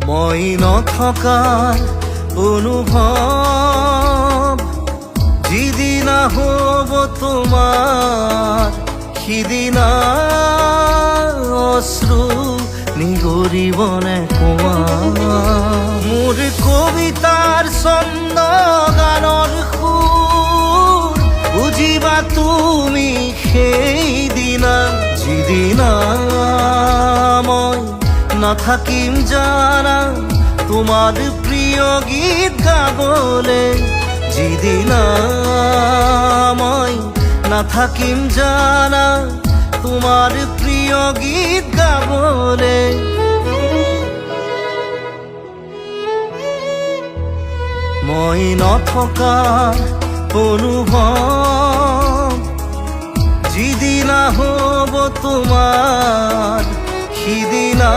মই নথকাৰ অনুভৱ যিদিনা হ'ব তোমাৰ সিদিনা অশ্ৰু নিগৰিবনে কোৱা মোৰ কবিতাৰ ছন্দ গানৰ সুৰ বুজিবা তুমি সেইদিনা যিদিনা মই নাথাকিম জানা তোমাৰ প্ৰিয় গীত গাবলে যিদিনা মই নাথাকিম জানা তোমাৰ প্ৰিয় গীত গাবলে মই নথকা অনুভৱ যিদিনা হ'ব তোমাৰ সিদিনা